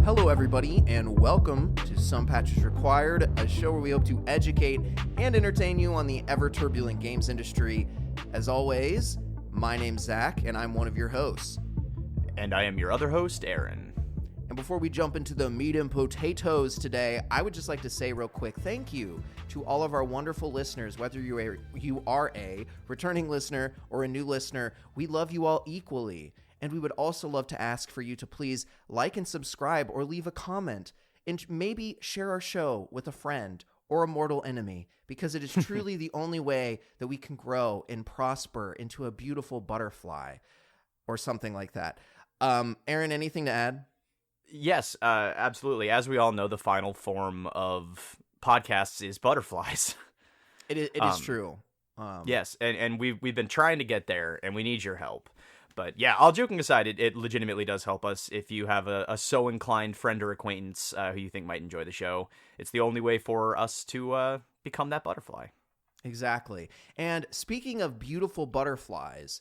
Hello, everybody, and welcome to Some Patches Required, a show where we hope to educate and entertain you on the ever-turbulent games industry. As always, my name's Zach, and I'm one of your hosts. And I am your other host, Aaron. And before we jump into the meat and potatoes today, I would just like to say real quick thank you to all of our wonderful listeners, whether you are a returning listener or a new listener. We love you all equally. And we would also love to ask for you to please like and subscribe or leave a comment and maybe share our show with a friend or a mortal enemy, because it is truly the only way that we can grow and prosper into a beautiful butterfly or something like that. Aaron, anything to add? Yes, absolutely. As we all know, the final form of podcasts is butterflies. It is true. Yes, and we've been trying to get there, and we need your help. But yeah, all joking aside, it legitimately does help us. If you have a so inclined friend or acquaintance who you think might enjoy the show, it's the only way for us to become that butterfly. Exactly. And speaking of beautiful butterflies,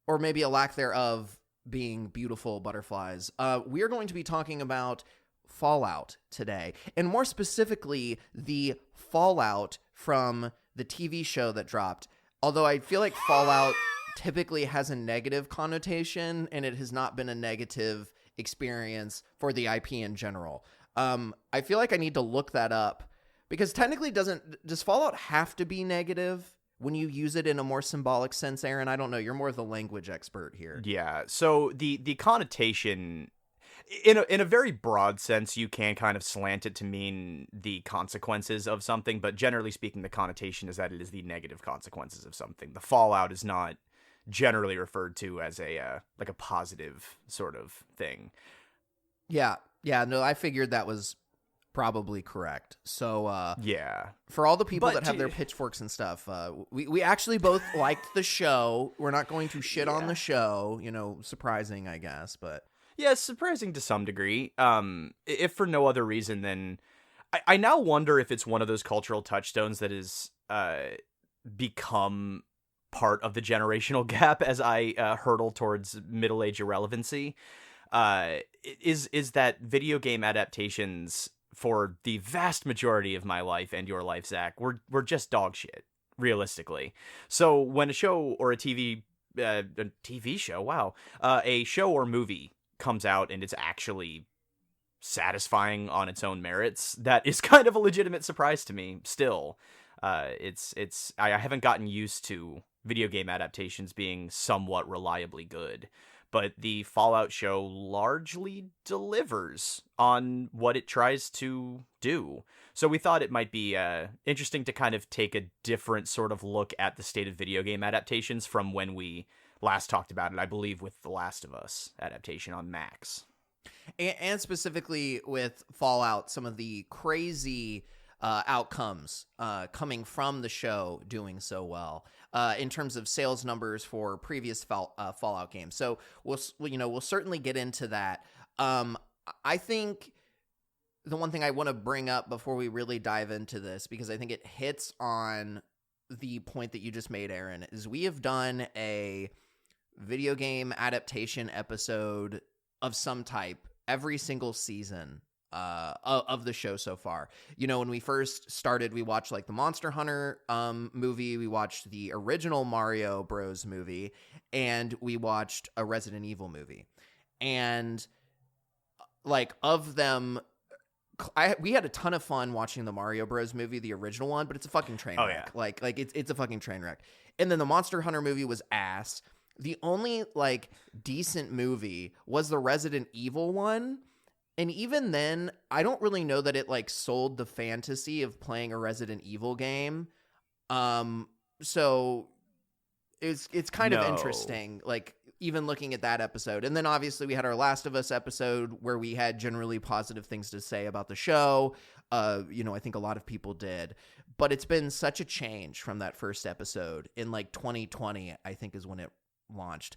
or maybe a lack thereof being beautiful butterflies, we are going to be talking about Fallout today. And more specifically, the fallout from the TV show that dropped. Although I feel like Fallout typically has a negative connotation, and it has not been a negative experience for the IP in general. I feel like I need to look that up, because technically does Fallout have to be negative when you use it in a more symbolic sense, Aaron? I don't know. You're more of the language expert here. Yeah, so the connotation, in a very broad sense, you can kind of slant it to mean the consequences of something, but generally speaking, the connotation is that it is the negative consequences of something. The fallout is not generally referred to as a like a positive sort of thing. Yeah, no, I figured that was probably correct. So yeah, for all the people that have their pitchforks and stuff, we actually both liked the show. We're not going to shit on the show, surprising, I guess, but yeah, surprising to some degree. If for no other reason than I now wonder if it's one of those cultural touchstones that is become part of the generational gap as I hurtle towards middle-age irrelevancy, is that video game adaptations for the vast majority of my life and your life, Zach, were just dog shit, realistically. So when a show or a TV show, wow, a show or movie comes out and it's actually satisfying on its own merits, that is kind of a legitimate surprise to me still. I haven't gotten used to video game adaptations being somewhat reliably good, but the Fallout show largely delivers on what it tries to do. So we thought it might be interesting to kind of take a different sort of look at the state of video game adaptations from when we last talked about it, I believe, with The Last of Us adaptation on Max. And specifically with Fallout, some of the crazy outcomes coming from the show doing so well in terms of sales numbers for previous Fallout games. So we'll certainly get into that. I think the one thing I want to bring up before we really dive into this, because I think it hits on the point that you just made, Aaron, is we have done a video game adaptation episode of some type every single season of the show so far. When we first started, we watched like the Monster Hunter movie, we watched the original Mario Bros movie, and we watched a Resident Evil movie. And like of them, we had a ton of fun watching the Mario Bros movie, the original one, but it's a fucking train wreck. Yeah. Like it's a fucking train wreck. And then the Monster Hunter movie was ass. The only like decent movie was the Resident Evil one. And even then, I don't really know that it like sold the fantasy of playing a Resident Evil game. So it's kind of interesting. Like even looking at that episode. And then obviously we had our Last of Us episode where we had generally positive things to say about the show. I think a lot of people did. But it's been such a change from that first episode in like 2020, I think is when it launched.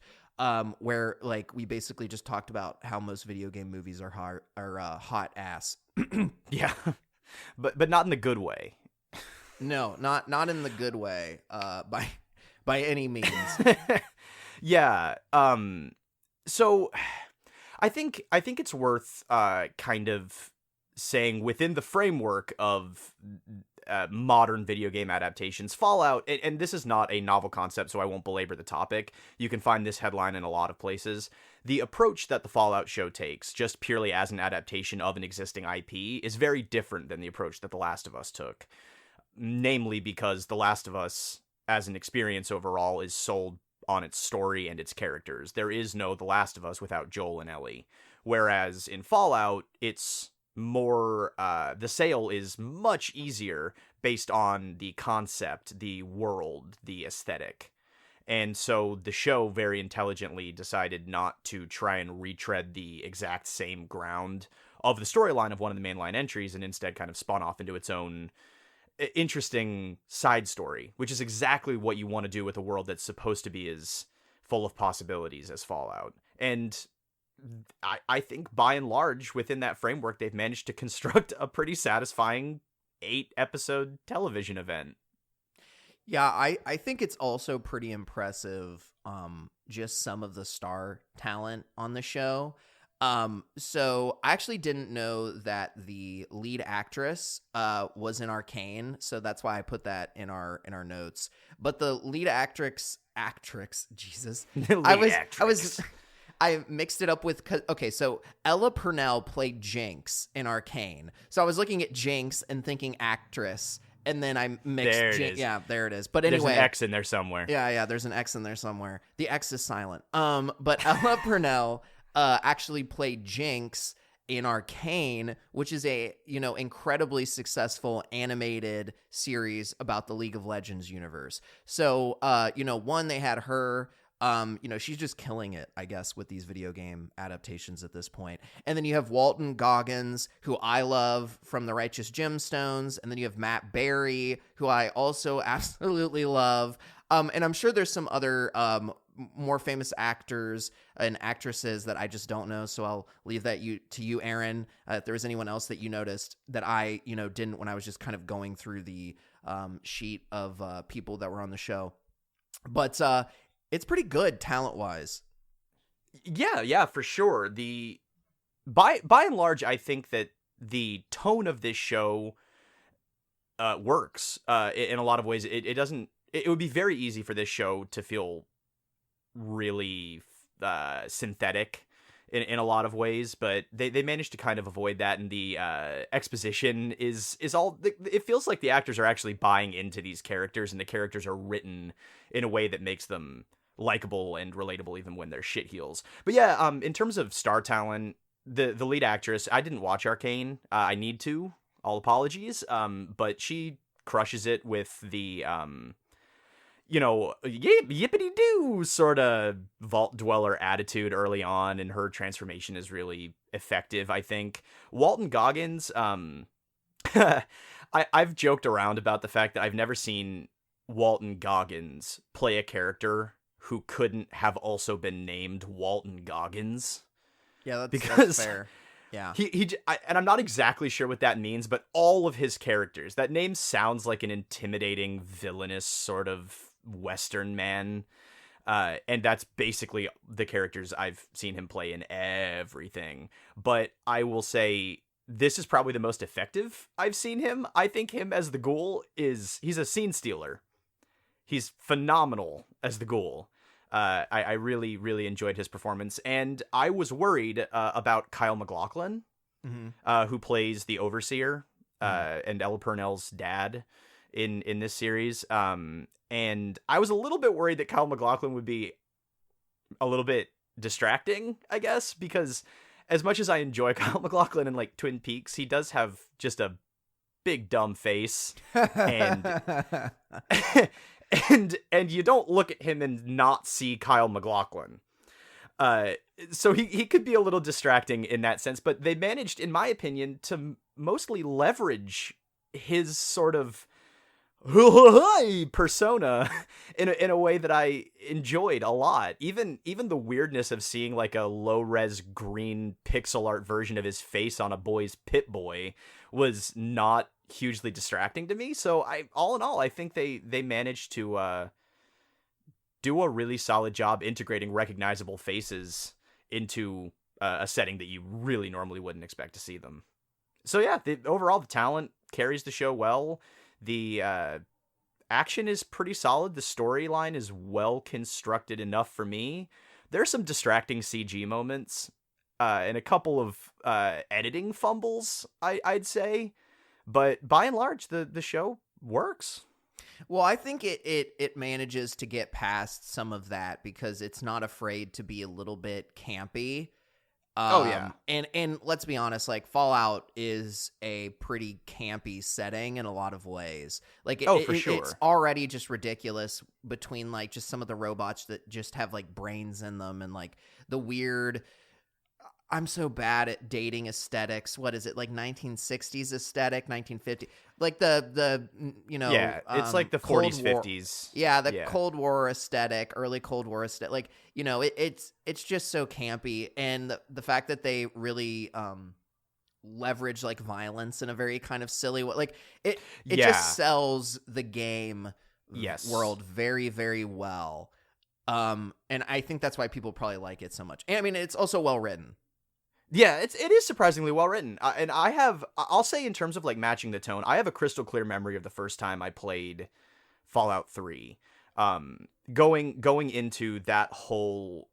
Where like we basically just talked about how most video game movies are hot ass. Yeah. But not in the good way. No, not in the good way, by any means. Yeah. So I think it's worth kind of saying within the framework of modern video game adaptations, Fallout, and this is not a novel concept, so I won't belabor the topic. You can find this headline in a lot of places. The approach that the Fallout show takes, just purely as an adaptation of an existing IP, is very different than the approach that The Last of Us took. Namely because The Last of Us, as an experience overall, is sold on its story and its characters. There is no The Last of Us without Joel and Ellie. Whereas in Fallout, it's more, the sale is much easier based on the concept, the world, the aesthetic. And so the show very intelligently decided not to try and retread the exact same ground of the storyline of one of the mainline entries, and instead kind of spun off into its own interesting side story, which is exactly what you want to do with a world that's supposed to be as full of possibilities as Fallout. And I think by and large, within that framework, they've managed to construct a pretty satisfying 8-episode television event. Yeah, I think it's also pretty impressive, just some of the star talent on the show. So I actually didn't know that the lead actress was in Arcane, so that's why I put that in our notes. But the lead actress, Jesus, I mixed it up with, okay, so Ella Purnell played Jinx in Arcane. So I was looking at Jinx and thinking actress, and then I mixed Jinx. Yeah, there it is. But anyway, there's an X in there somewhere. Yeah, there's an X in there somewhere. The X is silent. But Ella Purnell actually played Jinx in Arcane, which is a, incredibly successful animated series about the League of Legends universe. So, one, they had her. She's just killing it, I guess, with these video game adaptations at this point. And then you have Walton Goggins, who I love from The Righteous Gemstones. And then you have Matt Berry, who I also absolutely love. And I'm sure there's some other more famous actors and actresses that I just don't know. So I'll leave that to you, Aaron. If there was anyone else that you noticed that I, didn't when I was just kind of going through the sheet of people that were on the show. But it's pretty good talent-wise. Yeah, for sure. By and large, I think that the tone of this show works in a lot of ways. It doesn't. It would be very easy for this show to feel really synthetic in a lot of ways, but they managed to kind of avoid that, and the exposition is all. It feels like the actors are actually buying into these characters, and the characters are written in a way that makes them likable and relatable even when they're shitheels. But yeah, in terms of star talent, the lead actress, I didn't watch Arcane. I need to. All apologies. But she crushes it with the yippity-doo sort of vault dweller attitude early on, and her transformation is really effective, I think. Walton Goggins, I've joked around about the fact that I've never seen Walton Goggins play a character who couldn't have also been named Walton Goggins. Yeah, that's fair. Yeah. And I'm not exactly sure what that means, but all of his characters, that name sounds like an intimidating, villainous sort of Western man. And that's basically the characters I've seen him play in everything. But I will say this is probably the most effective I've seen him. I think him as the Ghoul he's a scene stealer. He's phenomenal as the Ghoul. I really, really enjoyed his performance. And I was worried about Kyle MacLachlan, who plays the Overseer and Ella Purnell's dad in this series. And I was a little bit worried that Kyle MacLachlan would be a little bit distracting, I guess, because as much as I enjoy Kyle MacLachlan in like Twin Peaks, he does have just a big dumb face, and and you don't look at him and not see Kyle MacLachlan. Uh, so he could be a little distracting in that sense, but they managed, in my opinion, to mostly leverage his sort of persona in a way that I enjoyed a lot. Even the weirdness of seeing like a low res green pixel art version of his face on a boy's Pip-Boy was not hugely distracting to me. So all in all, I think they managed to do a really solid job integrating recognizable faces into a setting that you really normally wouldn't expect to see them. So yeah, overall the talent carries the show well. The action is pretty solid. The storyline is well constructed enough for me. There's some distracting CG moments and a couple of editing fumbles, I'd say. But by and large, the show works. Well, I think it manages to get past some of that because it's not afraid to be a little bit campy. Oh yeah. And let's be honest, like Fallout is a pretty campy setting in a lot of ways. Like for sure. It's already just ridiculous between like just some of the robots that just have like brains in them and like the weird. I'm so bad at dating aesthetics. What is it, like 1960s aesthetic, 1950? Like the yeah, it's like the 40s, 50s. Yeah, Cold War aesthetic, early Cold War aesthetic. Like, it's just so campy, and the fact that they really leverage like violence in a very kind of silly way, like it just sells the game world very, very well. And I think that's why people probably like it so much. And I mean, it's also well written. Yeah, it is surprisingly well written. And I'll say in terms of like matching the tone, I have a crystal clear memory of the first time I played Fallout 3. Going into that whole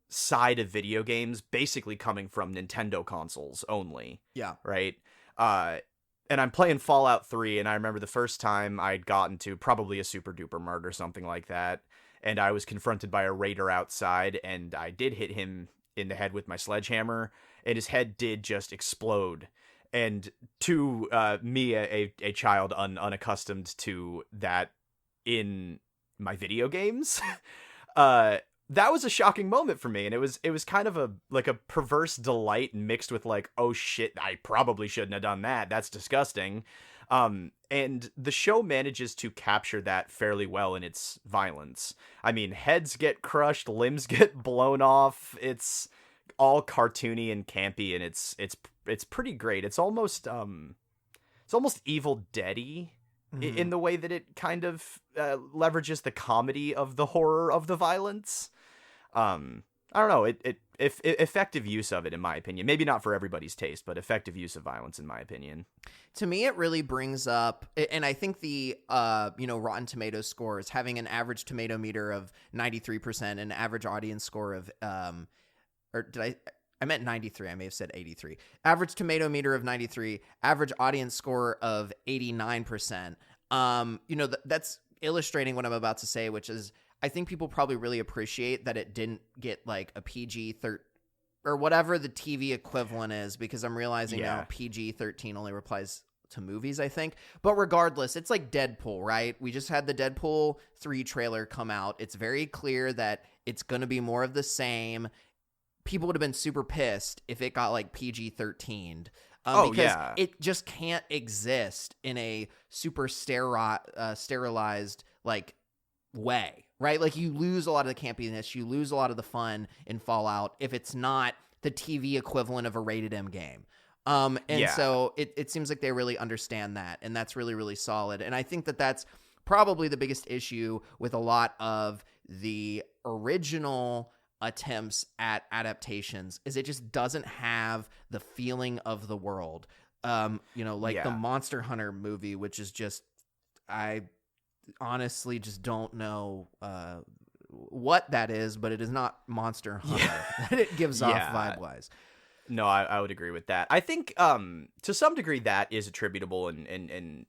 side of video games basically coming from Nintendo consoles only. Yeah. Right? And I'm playing Fallout 3, and I remember the first time I'd gotten to probably a super duper mart or something like that, and I was confronted by a raider outside, and I did hit him in the head with my sledgehammer, and his head did just explode. And to me, a child unaccustomed to that in my video games, that was a shocking moment for me. And it was kind of a perverse delight mixed with like, oh shit, I probably shouldn't have done that. That's disgusting. And the show manages to capture that fairly well in its violence. I mean, heads get crushed, limbs get blown off. It's all cartoony and campy, and it's pretty great. It's almost Evil Dead-y in the way that it kind of leverages the comedy of the horror of the violence. I don't know. Effective use of it, in my opinion. Maybe not for everybody's taste, but effective use of violence, in my opinion. To me, it really brings up, and I think the Rotten Tomatoes scores having an average tomato meter of 93%, an average audience score of I meant 93. I may have said 83. Average tomato meter of 93, average audience score of 89%. That's illustrating what I'm about to say, which is I think people probably really appreciate that it didn't get like a PG-13 or whatever the TV equivalent is, because I'm realizing now PG-13 only applies to movies, I think. But regardless, it's like Deadpool, right? We just had the Deadpool 3 trailer come out. It's very clear that it's going to be more of the same. People would have been super pissed if it got like PG-13'd. Because it just can't exist in a super sterilized like way, right? Like you lose a lot of the campiness, you lose a lot of the fun in Fallout if it's not the TV equivalent of a rated M game. So it seems like they really understand that, and that's really, really solid. And I think that that's probably the biggest issue with a lot of the original attempts at adaptations is it just doesn't have the feeling of the world. The Monster Hunter movie, which is just, I honestly just don't know what that is, but it is not Monster Hunter that it gives off vibe-wise. No, I would agree with that. I think to some degree that is attributable, and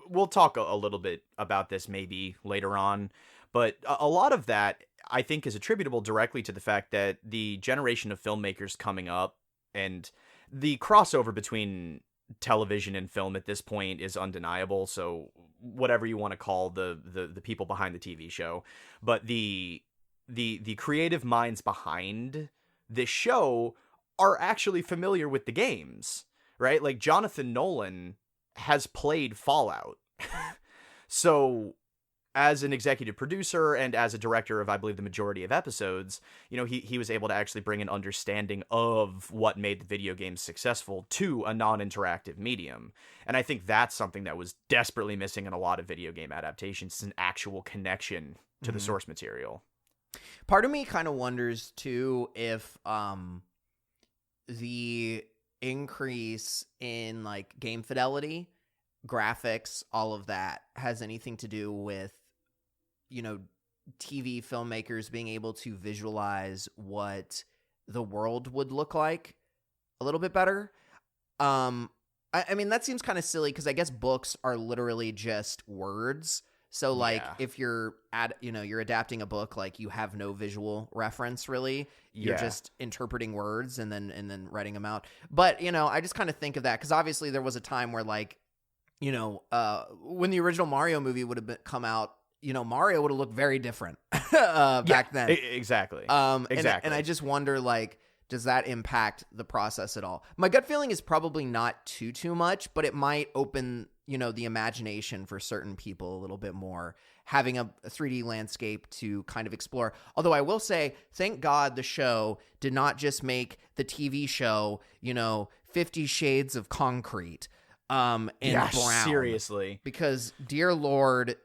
we'll talk a little bit about this maybe later on, but a lot of that I think is attributable directly to the fact that the generation of filmmakers coming up and the crossover between television and film at this point is undeniable. So whatever you want to call the people behind the TV show, but the the creative minds behind this show are actually familiar with the games, right? Like Jonathan Nolan has played Fallout. So as an executive producer and as a director of, I believe, the majority of episodes, you know, he was able to actually bring an understanding of what made the video games successful to a non-interactive medium. And I think that's something that was desperately missing in a lot of video game adaptations, an actual connection to the source material. Part of me kind of wonders too if the increase in like game fidelity, graphics, all of that has anything to do with, you know, TV filmmakers being able to visualize what the world would look like a little bit better. I mean, that seems kind of silly because I guess books are literally just words. So like if you're you're adapting a book, like you have no visual reference really. You're just interpreting words and then writing them out. But, you know, I just kind of think of that because obviously there was a time where like, you know, when the original Mario movie would have come out, you know, Mario would have looked very different back then. Exactly. And I just wonder, like, does that impact the process at all? My gut feeling is probably not too much, but it might open, you know, the imagination for certain people a little bit more, having a 3D landscape to kind of explore. Although I will say, thank God the show did not just make the TV show, you know, 50 Shades of Concrete and brown. Seriously. Because, dear Lord,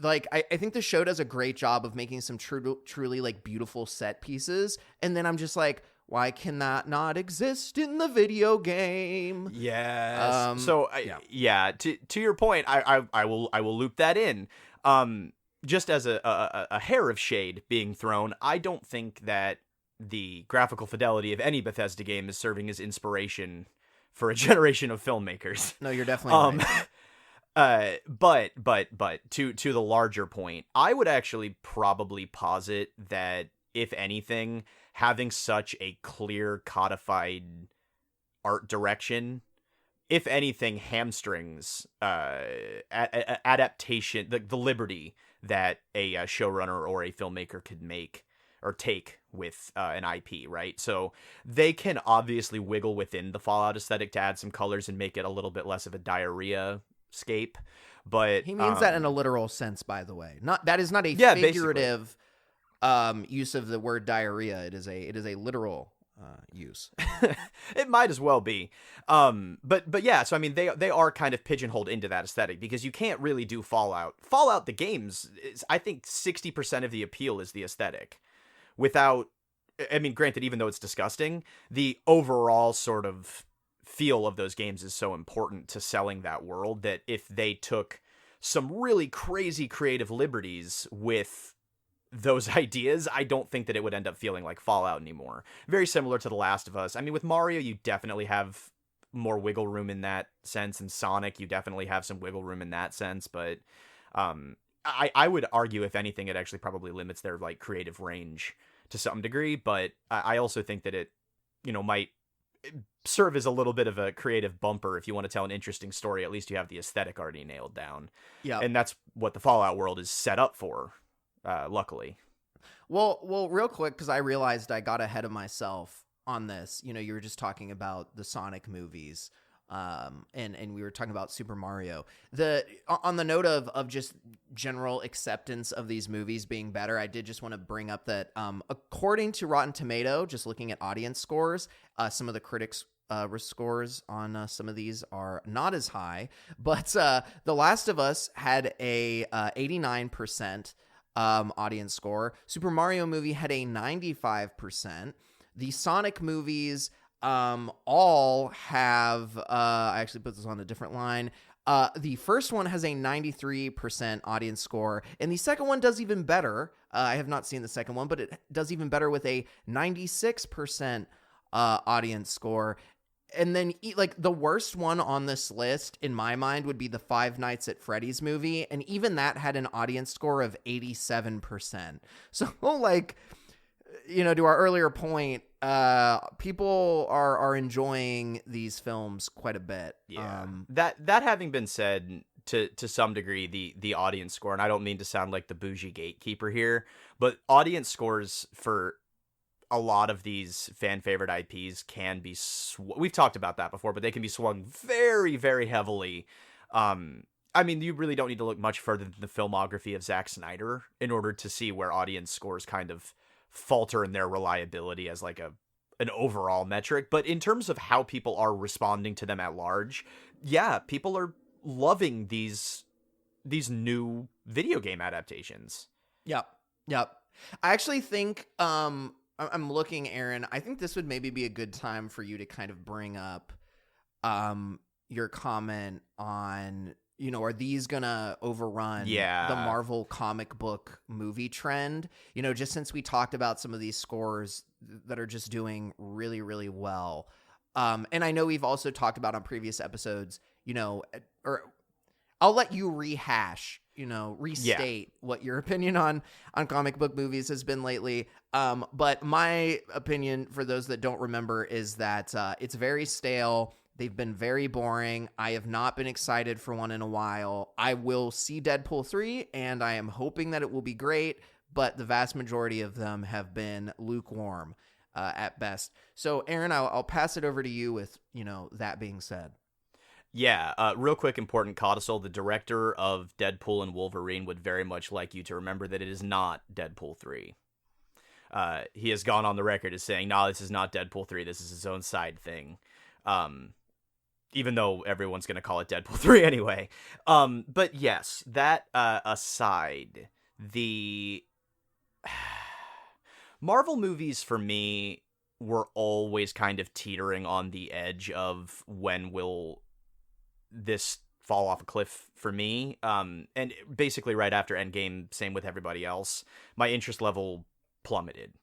like, I think the show does a great job of making some truly, like, beautiful set pieces. And then I'm just like, why can that not exist in the video game? Yes. To your point, I will loop that in. Just as a hair of shade being thrown, I don't think that the graphical fidelity of any Bethesda game is serving as inspiration for a generation of filmmakers. No, you're definitely right. But to the larger point, I would actually probably posit that if anything, having such a clear codified art direction, if anything, hamstrings adaptation, the liberty that a showrunner or a filmmaker could make or take with an IP, right? So they can obviously wiggle within the Fallout aesthetic to add some colors and make it a little bit less of a diarrhea scape. But he means that in a literal sense, by the way. That is not a figurative use of the word diarrhea. It is a literal use. It might as well be. But yeah, so I mean they are kind of pigeonholed into that aesthetic because you can't really do Fallout. Fallout the games is, I think 60% of the appeal is the aesthetic. Without, I mean, granted, even though it's disgusting, the overall sort of feel of those games is so important to selling that world that if they took some really crazy creative liberties with those ideas, I don't think that it would end up feeling like Fallout anymore. Very similar to The Last of Us. I mean, with Mario, you definitely have more wiggle room in that sense, and Sonic, you definitely have some wiggle room in that sense, but I would argue, if anything, it actually probably limits their like creative range to some degree, but I also think that it, you know, might serve as a little bit of a creative bumper if you want to tell an interesting story. At least you have the aesthetic already nailed down. Yeah, and that's what the Fallout world is set up for. Luckily. Well, real quick, because I realized I got ahead of myself on this. You know, you were just talking about the Sonic movies. And we were talking about Super Mario. On the note of just general acceptance of these movies being better, I did just want to bring up that according to Rotten Tomato, just looking at audience scores, some of the critics scores on some of these are not as high, but The Last of Us had a 89% audience score. Super Mario movie had a 95%. The Sonic movies all have I actually put this on a different line. The first one has a 93% audience score, and the second one does even better. I have not seen the second one, but it does even better with a 96% audience score. And then, like, the worst one on this list, in my mind, would be the Five Nights at Freddy's movie, and even that had an audience score of 87%. So, like, you know, to our earlier point, people are enjoying these films quite a bit. Yeah. That having been said, to some degree the audience score, and I don't mean to sound like the bougie gatekeeper here, but audience scores for a lot of these fan favorite IPs can be we've talked about that before, but they can be swung very, very heavily. I mean, you really don't need to look much further than the filmography of Zack Snyder in order to see where audience scores kind of falter in their reliability as like an overall metric. But in terms of how people are responding to them at large, yeah, people are loving these new video game adaptations. Yep. I actually think I'm looking, Aaron. I think this would maybe be a good time for you to kind of bring up your comment on, are these gonna overrun the Marvel comic book movie trend? Just since we talked about some of these scores that are just doing really, really well. And I know we've also talked about on previous episodes, or I'll let you rehash, restate what your opinion on comic book movies has been lately. But my opinion, for those that don't remember, is that it's very stale. They've been very boring. I have not been excited for one in a while. I will see Deadpool 3, and I am hoping that it will be great, but the vast majority of them have been lukewarm at best. So, Aaron, I'll pass it over to you with, that being said. Yeah, real quick, important codicil. The director of Deadpool and Wolverine would very much like you to remember that it is not Deadpool 3. He has gone on the record as saying, "No, this is not Deadpool 3. This is his own side thing." Even though everyone's going to call it Deadpool 3 anyway. But yes, that aside, the Marvel movies for me were always kind of teetering on the edge of when will this fall off a cliff for me. And basically right after Endgame, same with everybody else, my interest level plummeted.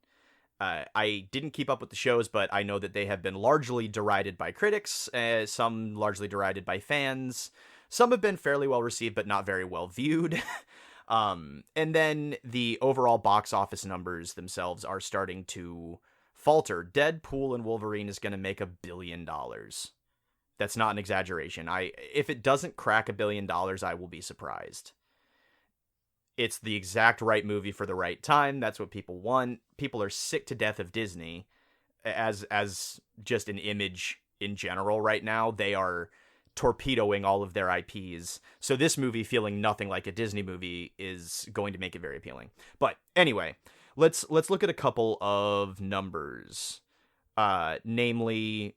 I didn't keep up with the shows, but I know that they have been largely derided by critics, some largely derided by fans. Some have been fairly well received, but not very well viewed. And then the overall box office numbers themselves are starting to falter. Deadpool and Wolverine is going to make $1 billion. That's not an exaggeration. If it doesn't crack $1 billion, I will be surprised. It's the exact right movie for the right time. That's what people want. People are sick to death of Disney as just an image in general right now. They are torpedoing all of their IPs. So this movie feeling nothing like a Disney movie is going to make it very appealing. But anyway, let's look at a couple of numbers. Namely,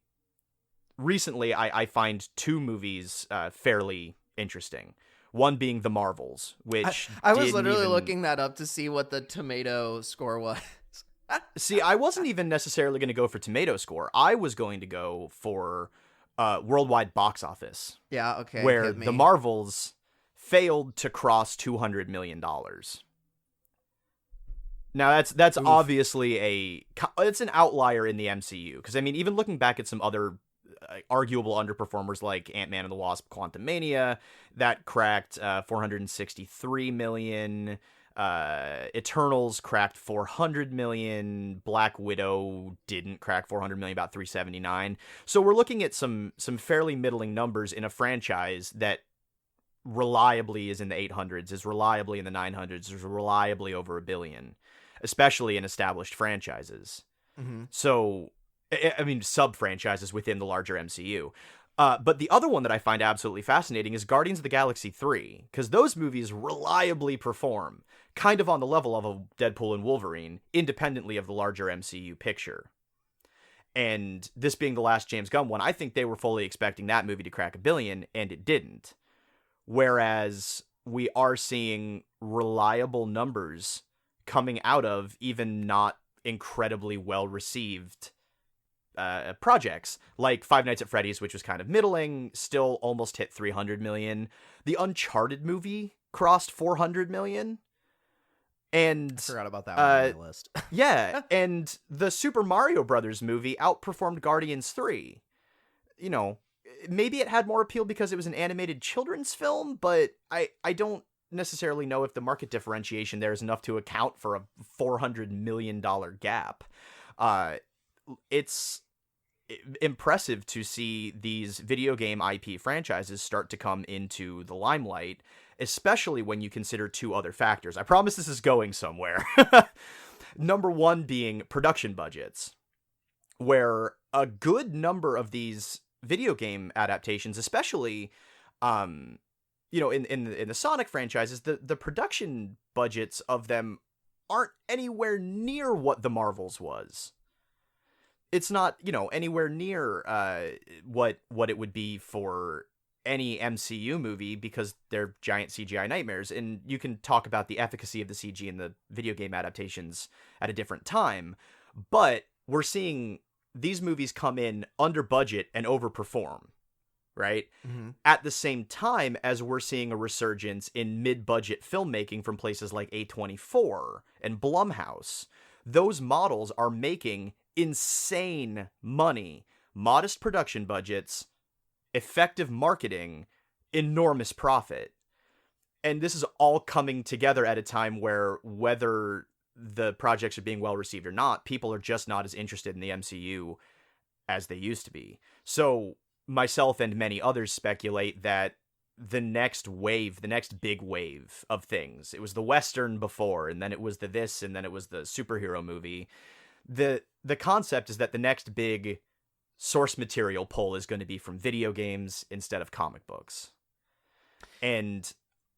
recently I find two movies fairly interesting. One being The Marvels, which I was literally looking that up to see what the tomato score was. See, I wasn't even necessarily going to go for tomato score. I was going to go for worldwide box office. Yeah, okay. Where The Marvels failed to cross $200 million. Now, that's obviously it's an outlier in the MCU. Because, I mean, even looking back at some other arguable underperformers like Ant-Man and the Wasp: Quantumania, that cracked 463 million. Eternals cracked 400 million. Black Widow didn't crack 400 million, about 379. So we're looking at some fairly middling numbers in a franchise that reliably is in the 800s, is reliably in the 900s, is reliably over $1 billion, especially in established franchises. Mm-hmm. So, I mean, sub-franchises within the larger MCU. But the other one that I find absolutely fascinating is Guardians of the Galaxy 3, because those movies reliably perform, kind of on the level of a Deadpool and Wolverine, independently of the larger MCU picture. And this being the last James Gunn one, I think they were fully expecting that movie to crack $1 billion, and it didn't. Whereas we are seeing reliable numbers coming out of even not incredibly well-received projects, like Five Nights at Freddy's, which was kind of middling, still almost hit 300 million. The Uncharted movie crossed 400 million. And I forgot about that one on my list. Yeah, and the Super Mario Brothers movie outperformed Guardians 3. You know, maybe it had more appeal because it was an animated children's film, but I don't necessarily know if the market differentiation there is enough to account for a $400 million gap. impressive to see these video game IP franchises start to come into the limelight, especially when you consider two other factors. I promise this is going somewhere. Number one being production budgets, where a good number of these video game adaptations, especially, in the Sonic franchises, the production budgets of them aren't anywhere near what the Marvels was. It's not, anywhere near what it would be for any MCU movie, because they're giant CGI nightmares. And you can talk about the efficacy of the CG in the video game adaptations at a different time. But we're seeing these movies come in under budget and overperform, right? Mm-hmm. At the same time as we're seeing a resurgence in mid-budget filmmaking from places like A24 and Blumhouse. Those models are making insane money, modest production budgets, effective marketing, enormous profit. And this is all coming together at a time where, whether the projects are being well received or not, people are just not as interested in the MCU as they used to be. So myself and many others speculate that the next big wave of things, it was the Western before, and then it was the this, and then it was the superhero movie. The concept is that the next big source material pull is going to be from video games instead of comic books. And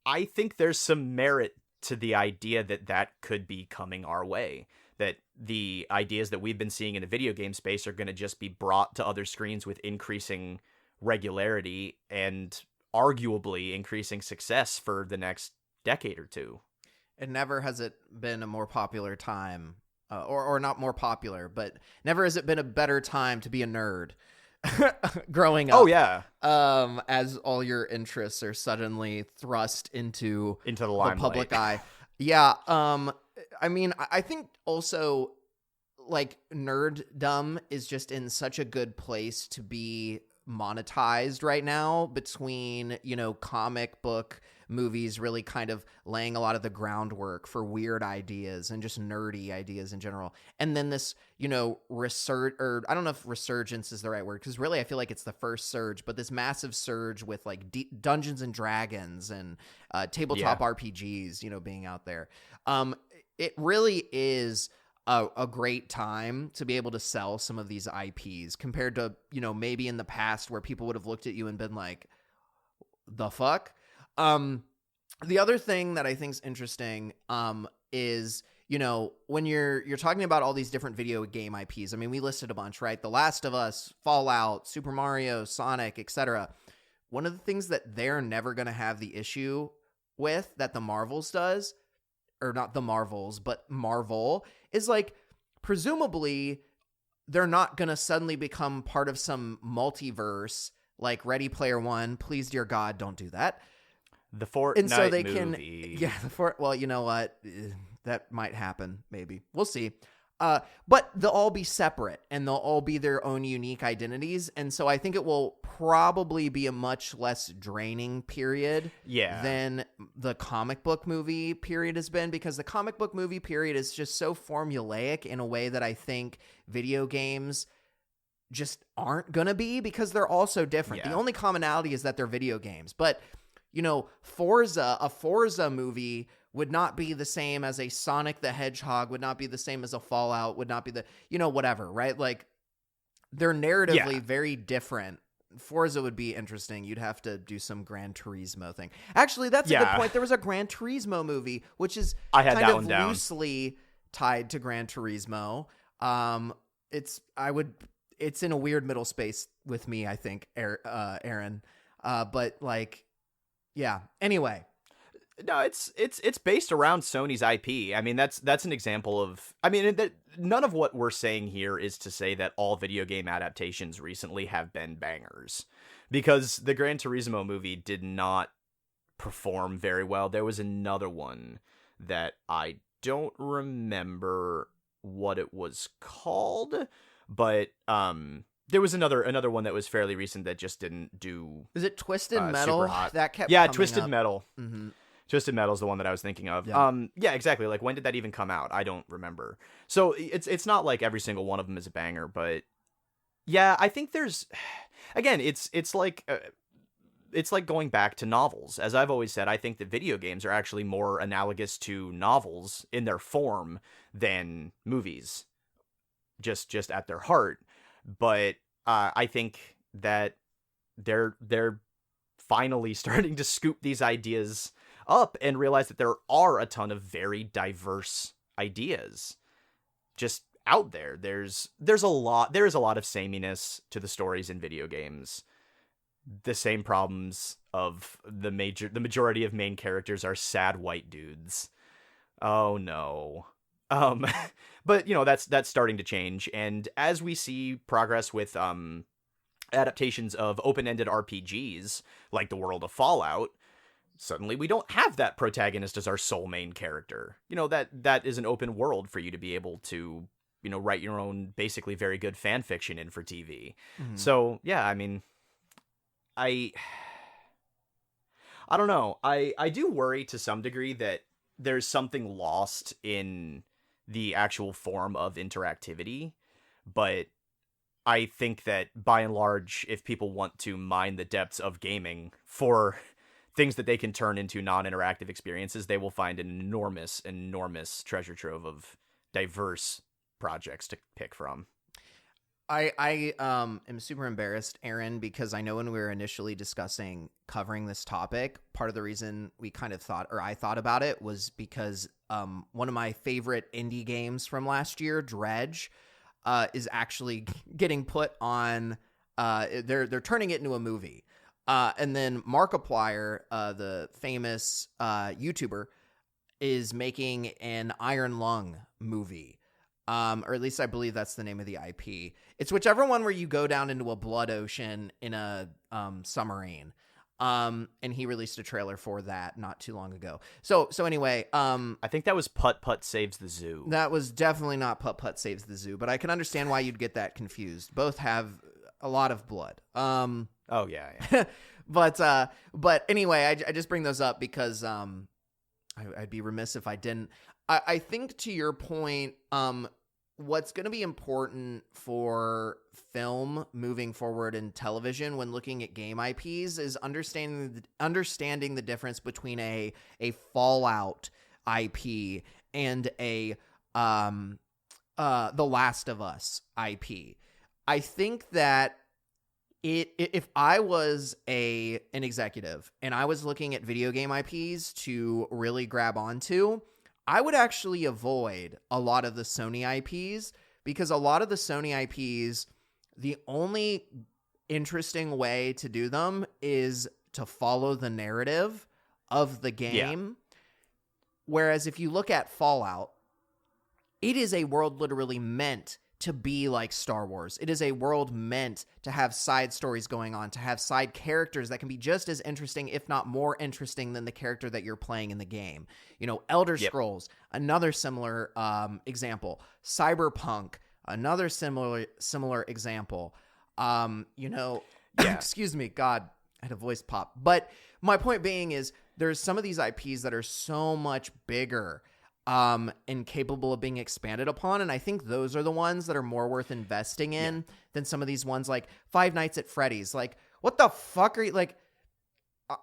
I think there's some merit to the idea that could be coming our way, that the ideas that we've been seeing in the video game space are going to just be brought to other screens with increasing regularity and arguably increasing success for the next decade or two. And never has it been a more popular time, or not more popular, but never has it been a better time to be a nerd growing up. Oh yeah. As all your interests are suddenly thrust into the limelight, the public eye. Yeah. I mean, I think also, like, nerddom is just in such a good place to be monetized right now, between, comic book movies really kind of laying a lot of the groundwork for weird ideas and just nerdy ideas in general. And then this, I don't know if resurgence is the right word, because really I feel like it's the first surge, but this massive surge with like Dungeons and Dragons and tabletop RPGs, being out there. It really is a great time to be able to sell some of these IPs compared to, maybe in the past where people would have looked at you and been like, the fuck? The other thing that I think is interesting is, when you're talking about all these different video game IPs, I mean, we listed a bunch, right? The Last of Us, Fallout, Super Mario, Sonic, etc. One of the things that they're never going to have the issue with that the Marvels does, or not the Marvels, but Marvel, is like, presumably they're not going to suddenly become part of some multiverse like Ready Player One. Please, dear God, don't do that. The Fortnite and so they movie. Well, you know what? That might happen. Maybe. We'll see. But they'll all be separate and they'll all be their own unique identities. And so I think it will probably be a much less draining period than the comic book movie period has been, because the comic book movie period is just so formulaic in a way that I think video games just aren't going to be, because they're all so different. The only commonality is that they're video games. But, a Forza movie would not be the same as a Sonic the Hedgehog, would not be the same as a Fallout, would not be the, whatever, right? Like, they're narratively very different. Forza would be interesting. You'd have to do some Gran Turismo thing. Actually, that's a good point. There was a Gran Turismo movie, which is loosely tied to Gran Turismo. It's in a weird middle space with me, I think, Aaron. But like, yeah. Anyway. No, it's based around Sony's IP. I mean, that's an example of. I mean, none of what we're saying here is to say that all video game adaptations recently have been bangers, because the Gran Turismo movie did not perform very well. There was another one that I don't remember what it was called, but there was another one that was fairly recent that just didn't do. Is it Twisted Metal? Super hot. That kept Twisted up. Metal. Mm-hmm. Twisted Metal is the one that I was thinking of. Yeah. Exactly. Like, when did that even come out? I don't remember. So it's not like every single one of them is a banger, but Yeah, I think there's, again, it's like going back to novels. As I've always said, I think that video games are actually more analogous to novels in their form than movies, just at their heart. But I think that they're finally starting to scoop these ideas up and realize that there are a ton of very diverse ideas just out there. There's a lot of sameness to the stories in video games. The same problems of the majority of main characters are sad white dudes. Oh no. Um but that's starting to change, and as we see progress with adaptations of open-ended RPGs like the world of Fallout, suddenly we don't have that protagonist as our sole main character. That is an open world for you to be able to, write your own basically very good fan fiction in for TV. Mhm. So, yeah, I mean, I don't know. I do worry to some degree that there's something lost in the actual form of interactivity, but I think that by and large, if people want to mine the depths of gaming for things that they can turn into non-interactive experiences, they will find an enormous, enormous treasure trove of diverse projects to pick from. I am super embarrassed, Aaron, because I know when we were initially discussing covering this topic, part of the reason we kind of thought, or I thought about it, was because one of my favorite indie games from last year, Dredge, is actually getting put on. They're turning it into a movie, and then Markiplier, the famous YouTuber, is making an Iron Lung movie. Or at least I believe that's the name of the IP. It's whichever one where you go down into a blood ocean in a submarine. And he released a trailer for that not too long ago. So anyway, I think that was Putt Putt Saves the Zoo. that was definitely not Putt Putt Saves the Zoo, but I can understand why you'd get that confused. Both have a lot of blood. Oh yeah. But anyway, I just bring those up because I'd be remiss if I didn't. I think to your point, what's going to be important for film moving forward in television when looking at game IPs is understanding the difference between a Fallout IP and a The Last of Us IP. I think that if I was an executive and I was looking at video game IPs to really grab onto, I would actually avoid a lot of the Sony IPs, because a lot of the Sony IPs, the only interesting way to do them is to follow the narrative of the game. Yeah. Whereas if you look at Fallout, it is a world literally meant to be like Star Wars. It is a world meant to have side stories going on, to have side characters that can be just as interesting, if not more interesting, than the character that you're playing in the game. Elder Scrolls, another similar example. Cyberpunk, another similar example. Excuse me, God, I had a voice pop. But my point being is there's some of these IPs that are so much bigger and capable of being expanded upon. And I think those are the ones that are more worth investing in than some of these ones like Five Nights at Freddy's. Like, what the fuck are you, like,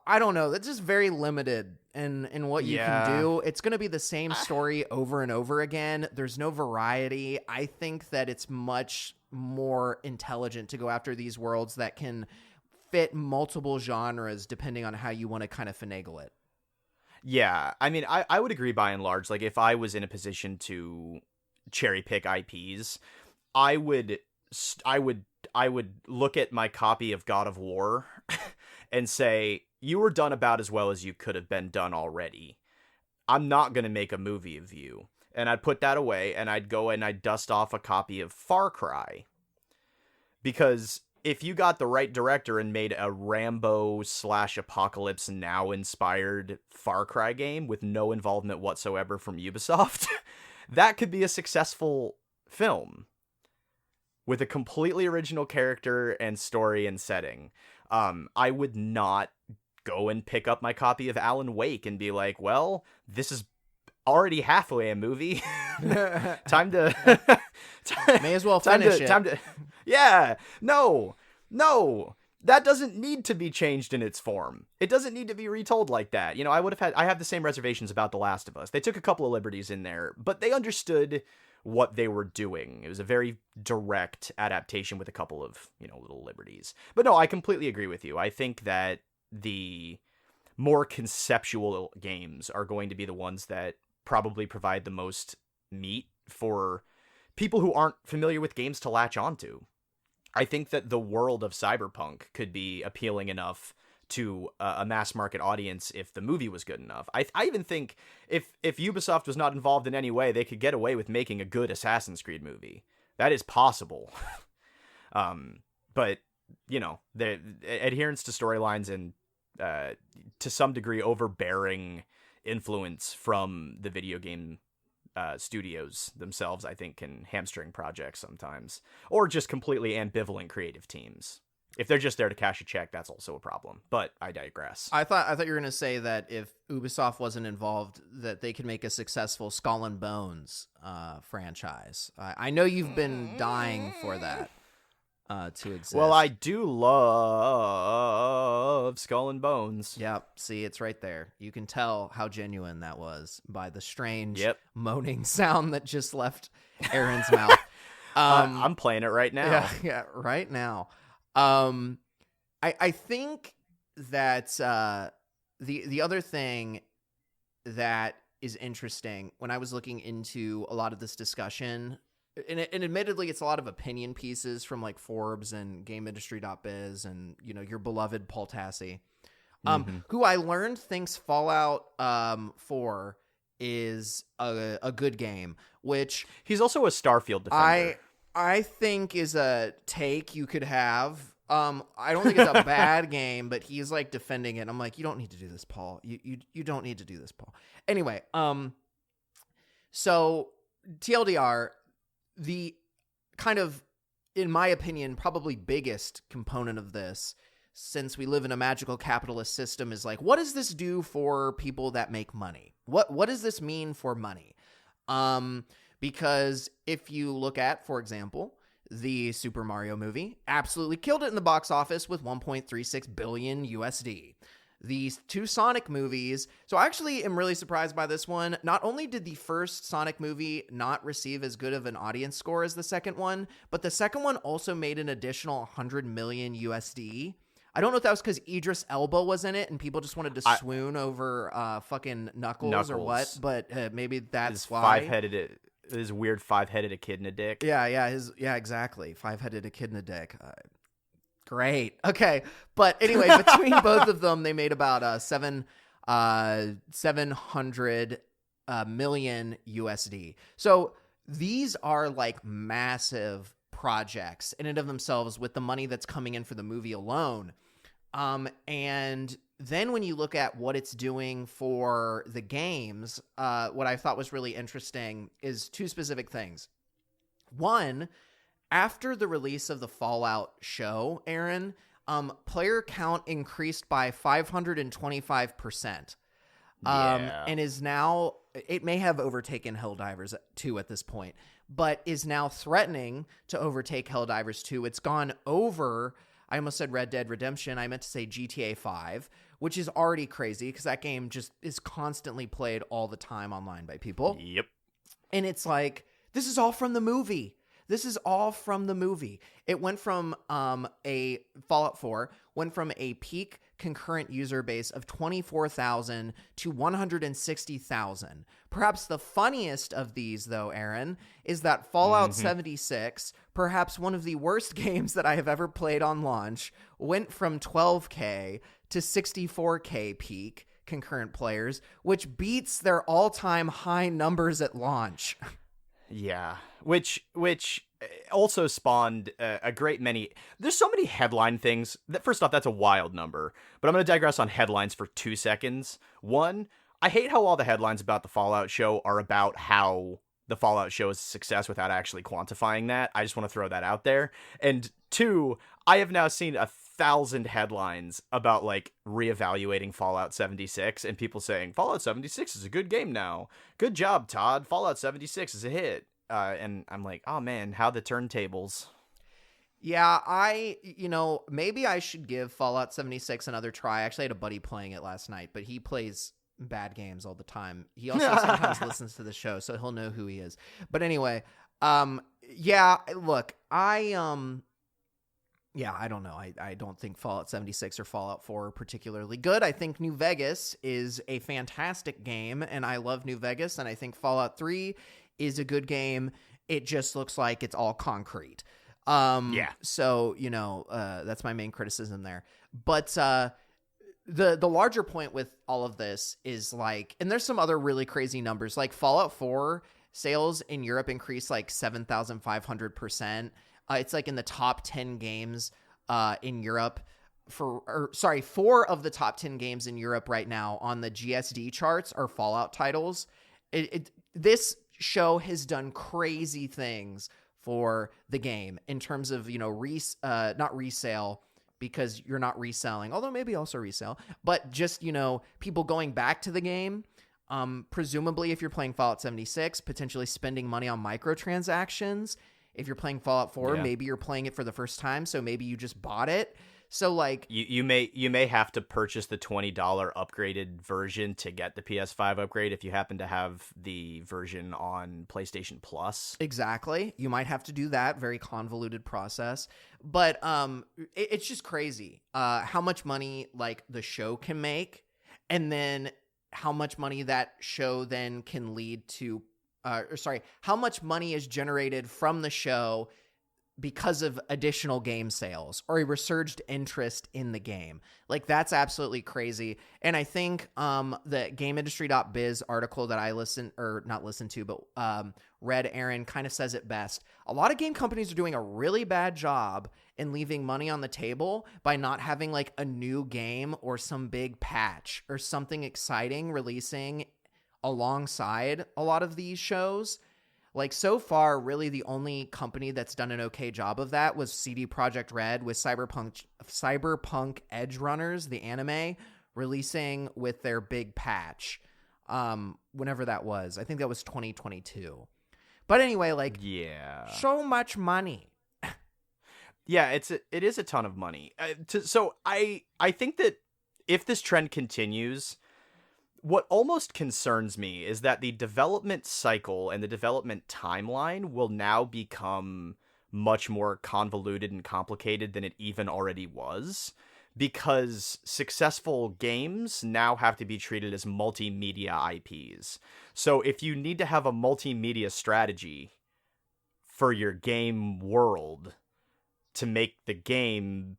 I don't know. That's just very limited in what you can do. It's going to be the same story over and over again. There's no variety. I think that it's much more intelligent to go after these worlds that can fit multiple genres depending on how you want to kind of finagle it. Yeah, I mean, I would agree by and large. Like, if I was in a position to cherry pick IPs, I would look at my copy of God of War and say, you were done about as well as you could have been done already. I'm not going to make a movie of you. And I'd put that away, and I'd go and I'd dust off a copy of Far Cry. Because if you got the right director and made a Rambo/Apocalypse Now inspired Far Cry game with no involvement whatsoever from Ubisoft, that could be a successful film with a completely original character and story and setting. I would not go and pick up my copy of Alan Wake and be like, well, this is already halfway a movie. Time to May as well finish it. Yeah. No. That doesn't need to be changed in its form. It doesn't need to be retold like that. I have the same reservations about The Last of Us. They took a couple of liberties in there, but they understood what they were doing. It was a very direct adaptation with a couple of, little liberties. But no, I completely agree with you. I think that the more conceptual games are going to be the ones that probably provide the most meat for people who aren't familiar with games to latch onto. I think that the world of Cyberpunk could be appealing enough to a mass market audience if the movie was good enough. I even think if Ubisoft was not involved in any way, they could get away with making a good Assassin's Creed movie. That is possible. But, the adherence to storylines and to some degree overbearing influence from the video game studios themselves, I think, can hamstring projects sometimes, or just completely ambivalent creative teams. If they're just there to cash a check, that's also a problem. But I digress. I thought you were going to say that if Ubisoft wasn't involved, that they could make a successful Skull and Bones franchise. I know you've been dying for that to exist. Well, I do love Skull and Bones. Yep. See, it's right there. You can tell how genuine that was by the strange moaning sound that just left Aaron's mouth. I'm playing it right now. Yeah, right now. I think that the other thing that is interesting when I was looking into a lot of this discussion, and admittedly it's a lot of opinion pieces from like Forbes and GameIndustry.biz and your beloved Paul Tassi, who I learned thinks Fallout 4 is a good game, which he's also a Starfield defender. I think is a take you could have. I don't think it's a bad game, but he's like defending it. I'm like, you don't need to do this, Paul. You don't need to do this, Paul. Anyway, so TLDR, the kind of, in my opinion, probably biggest component of this, since we live in a magical capitalist system, is like, what does this do for people that make money? What does this mean for money? Because if you look at, for example, the Super Mario movie absolutely killed it in the box office with 1.36 billion USD. These two Sonic movies, so I actually am really surprised by this one. Not only did the first Sonic movie not receive as good of an audience score as the second one, but the second one also made an additional 100 million USD. I don't know if that was because Idris Elba was in it and people just wanted to swoon over fucking Knuckles or what, but maybe that's why. His weird 5-headed echidna dick. Yeah, exactly. 5-headed echidna dick. Great. Okay. But anyway, between both of them, they made about 700 million USD. So these are like massive projects in and of themselves with the money that's coming in for the movie alone. And then when you look at what it's doing for the games, what I thought was really interesting is two specific things. One, after the release of the Fallout show, Aaron, player count increased by 525%. And is now, it may have overtaken Helldivers 2 at this point, but is now threatening to overtake Helldivers 2. It's gone over, I almost said Red Dead Redemption, I meant to say GTA 5, which is already crazy because that game just is constantly played all the time online by people. Yep. And it's like, this is all from the movie. This is all from the movie. It went from a Fallout 4 went from a peak concurrent user base of 24,000 to 160,000. Perhaps the funniest of these, though, Aaron, is that Fallout 76, perhaps one of the worst games that I have ever played on launch, went from 12K to 64K peak concurrent players, which beats their all-time high numbers at launch. Yeah, which also spawned a great many. There's so many headline things that, first off, that's a wild number, but I'm going to digress on headlines for 2 seconds. One, I hate how all the headlines about the Fallout show are about how the Fallout show is a success without actually quantifying that. I just want to throw that out there. And two, I have now seen 1,000 headlines about like reevaluating Fallout 76 and people saying Fallout 76 is a good game now. Good job, Todd. Fallout 76 is a hit. And I'm like, oh man, how the turntables. Yeah, maybe I should give Fallout 76 another try. I actually had a buddy playing it last night, but he plays bad games all the time. He also sometimes listens to the show, so he'll know who he is. But anyway, yeah, look, I don't know. I don't think Fallout 76 or Fallout 4 are particularly good. I think New Vegas is a fantastic game, and I love New Vegas, and I think Fallout 3 is a good game. It just looks like it's all concrete. Yeah. So, that's my main criticism there. But the larger point with all of this is like, and there's some other really crazy numbers, like Fallout 4 sales in Europe increased like 7,500%. It's like in the top 10 games in Europe 4 of the top 10 games in Europe right now on the GSD charts are Fallout titles. This show has done crazy things for the game in terms of, not resale, because you're not reselling, although maybe also resale, but just, people going back to the game. Presumably if you're playing Fallout 76, potentially spending money on microtransactions. If you're playing Fallout 4, maybe you're playing it for the first time, so maybe you just bought it. So like you may have to purchase the $20 upgraded version to get the PS5 upgrade if you happen to have the version on PlayStation Plus. Exactly. You might have to do that. Very convoluted process. But it's just crazy how much money like the show can make, and then how much money that show then can lead to how much money is generated from the show because of additional game sales or a resurged interest in the game. Like, that's absolutely crazy. And I think the GameIndustry.biz article that I read, Aaron, kind of says it best. A lot of game companies are doing a really bad job in leaving money on the table by not having like a new game or some big patch or something exciting releasing alongside a lot of these shows. Like, so far, really the only company that's done an okay job of that was CD Projekt Red with Cyberpunk Edge Runners, the anime, releasing with their big patch. Whenever that was. I think that was 2022. But anyway, like, so much money. Yeah, it is a ton of money. So I think that if this trend continues, what almost concerns me is that the development cycle and the development timeline will now become much more convoluted and complicated than it even already was, because successful games now have to be treated as multimedia IPs. So if you need to have a multimedia strategy for your game world to make the game,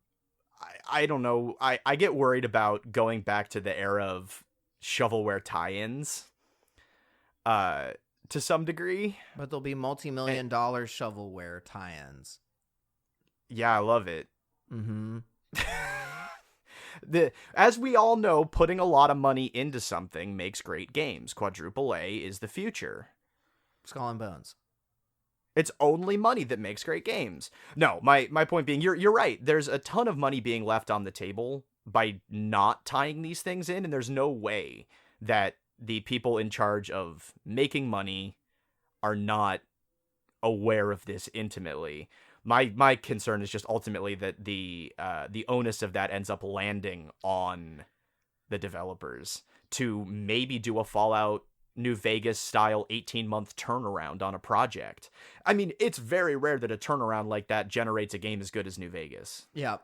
I don't know, I get worried about going back to the era of shovelware tie-ins to some degree. But there'll be multi-million-dollar shovelware tie-ins. Yeah, I love it. Mm-hmm. As we all know, putting a lot of money into something makes great games. Quadruple A is the future. Skull and Bones. It's only money that makes great games. No, my point being, you're right. There's a ton of money being left on the table by not tying these things in, and there's no way that the people in charge of making money are not aware of this intimately. My concern is just ultimately that the onus of that ends up landing on the developers to maybe do a Fallout New Vegas style 18-month turnaround on a project. I mean, it's very rare that a turnaround like that generates a game as good as New Vegas. Yeah.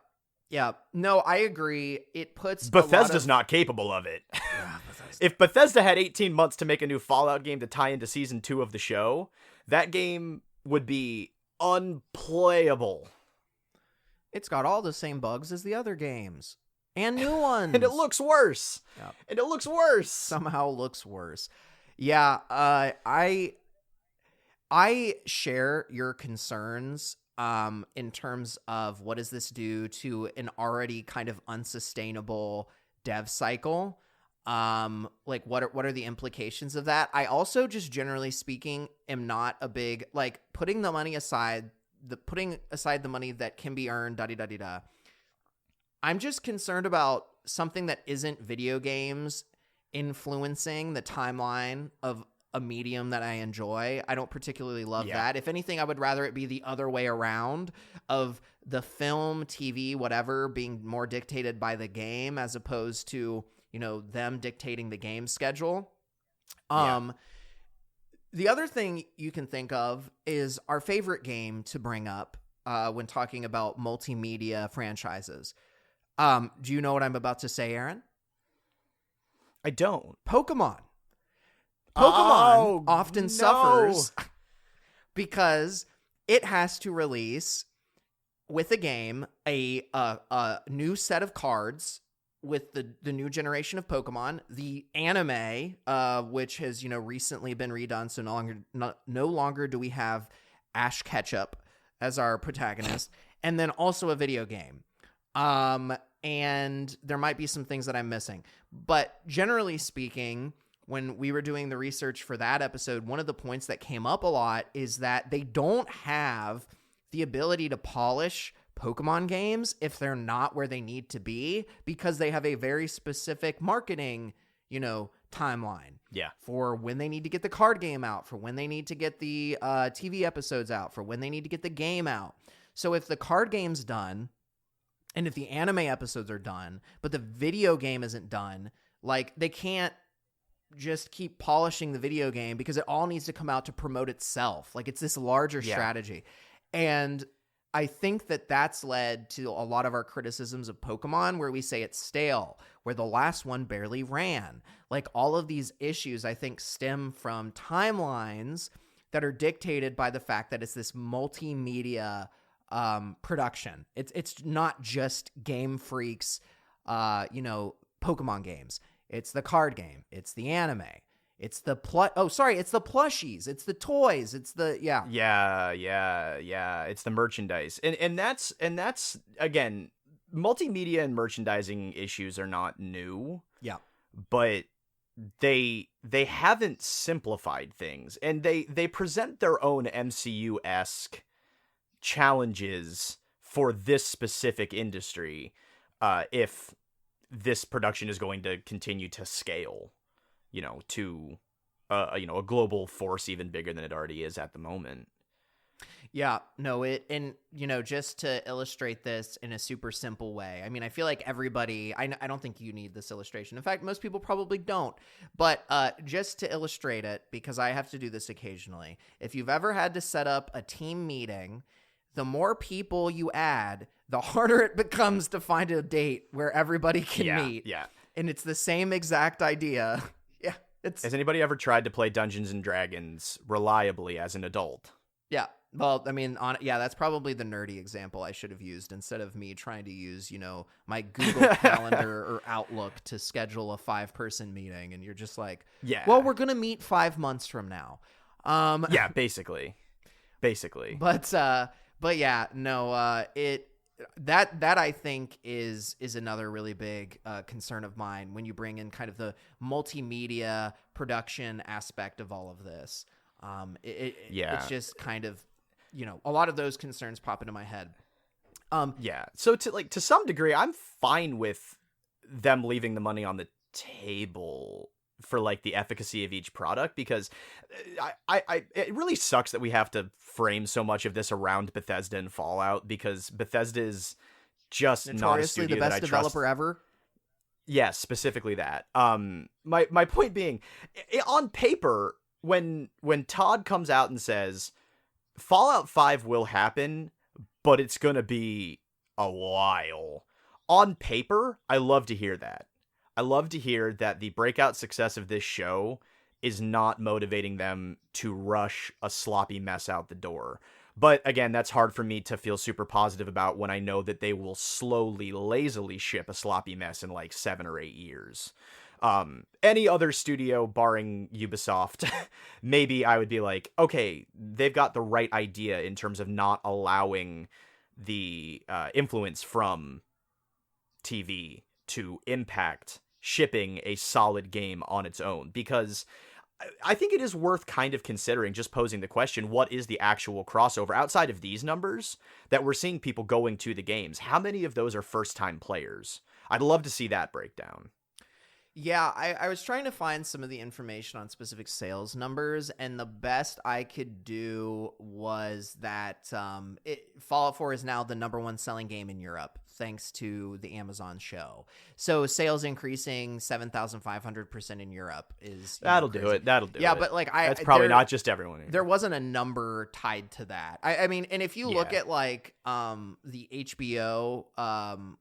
Yeah, no, I agree. It puts Bethesda's not capable of it. Yeah, If Bethesda had 18 months to make a new Fallout game to tie into season 2 of the show, that game would be unplayable. It's got all the same bugs as the other games. And new ones. And it looks worse. Yep. And it looks worse. Somehow looks worse. Yeah, I share your concerns in terms of what does this do to an already kind of unsustainable dev cycle. Like what are the implications of that? I also, just generally speaking, am not a big, like, putting aside the money that can be earned, I'm just concerned about something that isn't video games influencing the timeline of a medium that I enjoy. I don't particularly love that. If anything, I would rather it be the other way around, of the film, TV, whatever, being more dictated by the game as opposed to, them dictating the game schedule. The other thing you can think of is our favorite game to bring up when talking about multimedia franchises. Do you know what I'm about to say, Aaron? I don't. Pokemon. Pokemon often suffers because it has to release with a game a new set of cards with the new generation of Pokemon, the anime, which has recently been redone, so no longer do we have Ash Ketchum as our protagonist, and then also a video game. And there might be some things that I'm missing, but generally speaking, when we were doing the research for that episode, one of the points that came up a lot is that they don't have the ability to polish Pokemon games if they're not where they need to be, because they have a very specific marketing, timeline. Yeah. For when they need to get the card game out, for when they need to get the TV episodes out, for when they need to get the game out. So if the card game's done, and if the anime episodes are done, but the video game isn't done, they can't just keep polishing the video game, because it all needs to come out to promote itself. It's this larger strategy. And I think that that's led to a lot of our criticisms of Pokemon, where we say it's stale, where the last one barely ran. All of these issues, I think, stem from timelines that are dictated by the fact that it's this multimedia production. It's not just Game Freak's, Pokemon games. It's the card game. It's the anime. It's the it's the plushies. It's the toys. It's the It's the merchandise, and that's again, multimedia and merchandising issues are not new. Yeah, but they haven't simplified things, and they present their own MCU-esque challenges for this specific industry. If this production is going to continue to scale, to a global force even bigger than it already is at the moment. Yeah, no, just to illustrate this in a super simple way. I mean, I feel like everybody, I don't think you need this illustration. In fact, most people probably don't. But just to illustrate it, because I have to do this occasionally, if you've ever had to set up a team meeting, the more people you add, the harder it becomes to find a date where everybody can meet. Yeah. And it's the same exact idea. Yeah. Has anybody ever tried to play Dungeons and Dragons reliably as an adult? Yeah. Well, I mean, that's probably the nerdy example I should have used instead of me trying to use, my Google Calendar or Outlook to schedule a 5-person meeting. And you're just like, well, we're going to meet 5 months from now. Yeah, basically. But yeah, no, that I think is another really big concern of mine when you bring in kind of the multimedia production aspect of all of this. It's just kind of, a lot of those concerns pop into my head. So to some degree, I'm fine with them leaving the money on the table for the efficacy of each product, because it really sucks that we have to frame so much of this around Bethesda and Fallout, because Bethesda is just not a studio the best that I developer trust. ever. Yes, specifically that. My point being, on paper, when Todd comes out and says Fallout 5 will happen, but it's going to be a while. On paper, I love to hear that. I love to hear that the breakout success of this show is not motivating them to rush a sloppy mess out the door. But again, that's hard for me to feel super positive about when I know that they will slowly, lazily ship a sloppy mess in 7 or 8 years. Any other studio, barring Ubisoft, maybe I would be like, okay, they've got the right idea in terms of not allowing the influence from TV to impact shipping a solid game on its own. Because I think it is worth kind of considering, just posing the question, what is the actual crossover outside of these numbers that we're seeing people going to the games? How many of those are first-time players? I'd love to see that breakdown. Yeah, I was trying to find some of the information on specific sales numbers, and the best I could do was that Fallout 4 is now the #1 selling game in Europe, thanks to the Amazon show. So sales increasing 7,500% in Europe is That'll do it. That'll do it. Yeah, but like that's probably not just everyone. Either. There wasn't a number tied to that. I mean, and if you look at like the HBO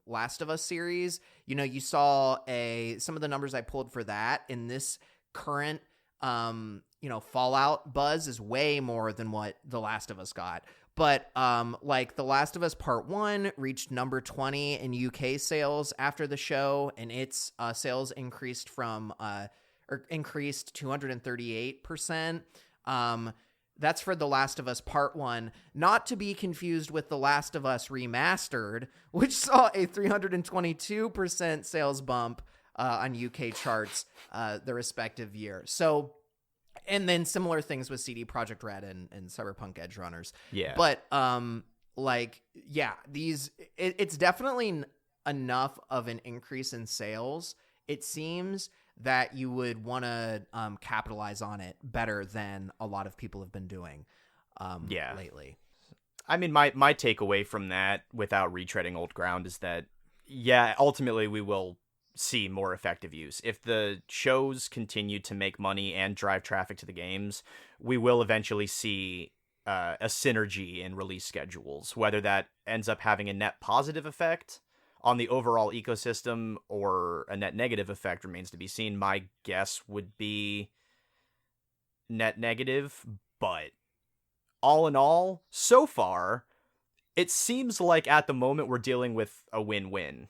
Last of Us series, you know, you saw some of the numbers I pulled for that in this current Fallout buzz is way more than what The Last of Us got. But like The Last of Us Part 1 reached number 20 in UK sales after the show, and its sales increased increased 238%. That's for The Last of Us Part 1, not to be confused with The Last of Us Remastered, which saw a 322% sales bump on UK charts the respective year. So, and then similar things with CD Projekt Red and Cyberpunk Edge Runners. Yeah. But, it's definitely enough of an increase in sales, it seems, that you would want to capitalize on it better than a lot of people have been doing lately. I mean, my takeaway from that, without retreading old ground, is that, yeah, ultimately we will see more effective use. If the shows continue to make money and drive traffic to the games, we will eventually see a synergy in release schedules, whether that ends up having a net positive effect on the overall ecosystem or a net negative effect remains to be seen. My guess would be net negative, but all in all, so far, it seems like at the moment we're dealing with a win-win.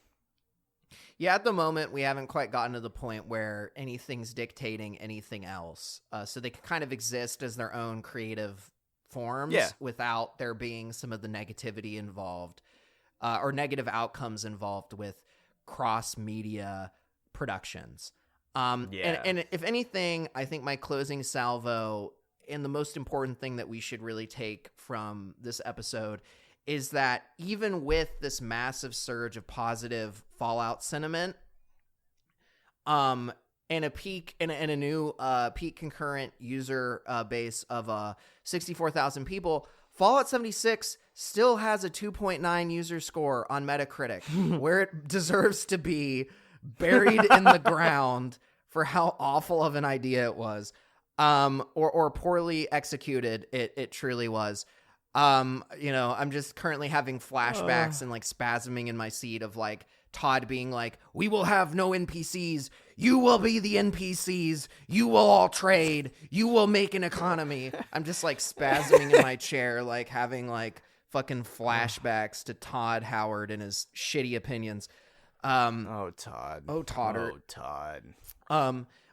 Yeah, at the moment, we haven't quite gotten to the point where anything's dictating anything else. So they can kind of exist as their own creative forms without there being some of the negativity involved. Or negative outcomes involved with cross-media productions. And if anything, I think my closing salvo and the most important thing that we should really take from this episode is that even with this massive surge of positive Fallout sentiment, and a peak and a new peak concurrent user base of 64,000 people, Fallout 76 still has a 2.9 user score on Metacritic, where it deserves to be, buried in the ground for how awful of an idea it was, or poorly executed it truly was. I'm just currently having flashbacks and like spasming in my seat of like Todd being like, "We will have no NPCs. You will be the NPCs. You will all trade. You will make an economy." I'm just like spasming in my chair, like having like fucking flashbacks to Todd Howard and his shitty opinions. Todd.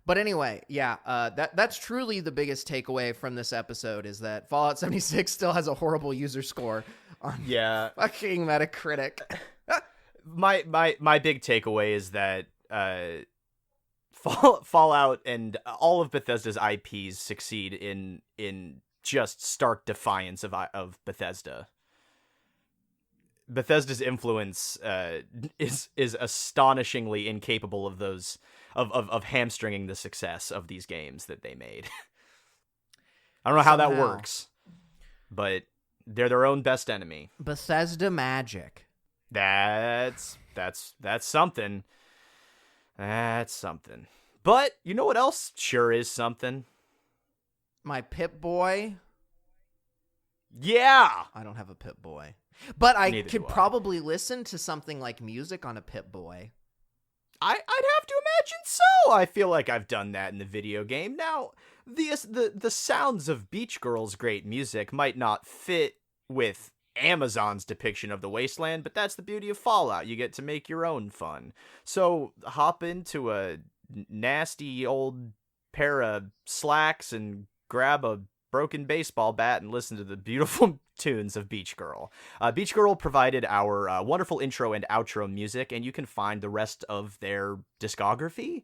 But anyway, that's truly the biggest takeaway from this episode is that Fallout 76 still has a horrible user score on fucking Metacritic. My big takeaway is that Fallout and all of Bethesda's IPs succeed in just stark defiance of Bethesda. Bethesda's influence is astonishingly incapable of those of hamstringing the success of these games that they made. I don't know how that works, but they're their own best enemy. Bethesda magic. That's something. That's something. But you know what else sure is something? My Pip-Boy. Yeah. I don't have a Pip-Boy. But I could probably listen to something like music on a Pip-Boy. I'd have to imagine so. I feel like I've done that in the video game. Now, the sounds of Beach Girls' great music might not fit with Amazon's depiction of the wasteland, but that's the beauty of Fallout. You get to make your own fun. So hop into a nasty old pair of slacks and grab a broken baseball bat and listen to the beautiful tunes of Beach Girl. Beach Girl provided our wonderful intro and outro music, and you can find the rest of their discography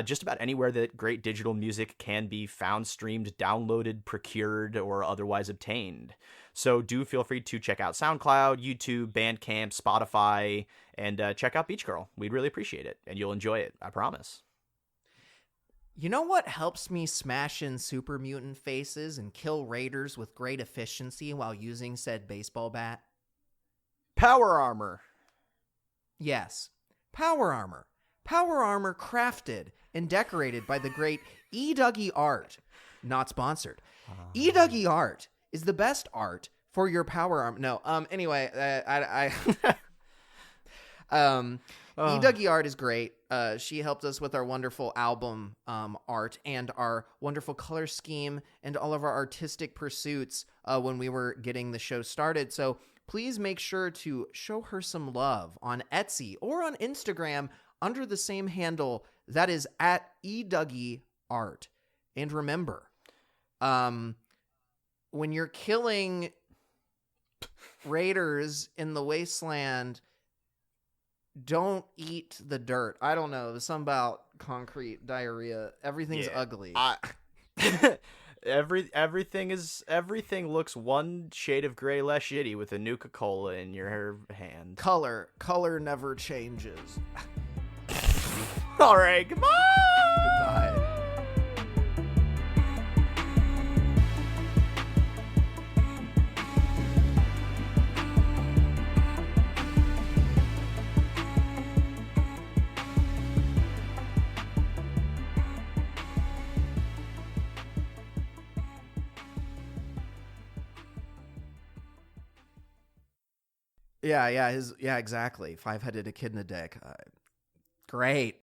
just about anywhere that great digital music can be found, streamed, downloaded, procured, or otherwise obtained. So do feel free to check out SoundCloud, YouTube, Bandcamp, Spotify, and check out Beach Girl. We'd really appreciate it, and you'll enjoy it, I promise. You know what helps me smash in super mutant faces and kill raiders with great efficiency while using said baseball bat? Power armor. Yes, power armor. Power armor crafted and decorated by the great E. Dougie Art. Not sponsored. E. Dougie Art is the best art for your power armor. No, anyway, E. Dougie Art is great. She helped us with our wonderful album art and our wonderful color scheme and all of our artistic pursuits when we were getting the show started. So please make sure to show her some love on Etsy or on Instagram under the same handle, that is at eDougieArt. And remember, when you're killing raiders in the wasteland, don't eat the dirt. I don't know. There's something about concrete diarrhea. Everything's ugly. Everything looks one shade of gray less shitty with a Nuka-Cola in your hand. Color never changes. All right, goodbye. Goodbye. Yeah, exactly. 5-headed echidna dick. Great.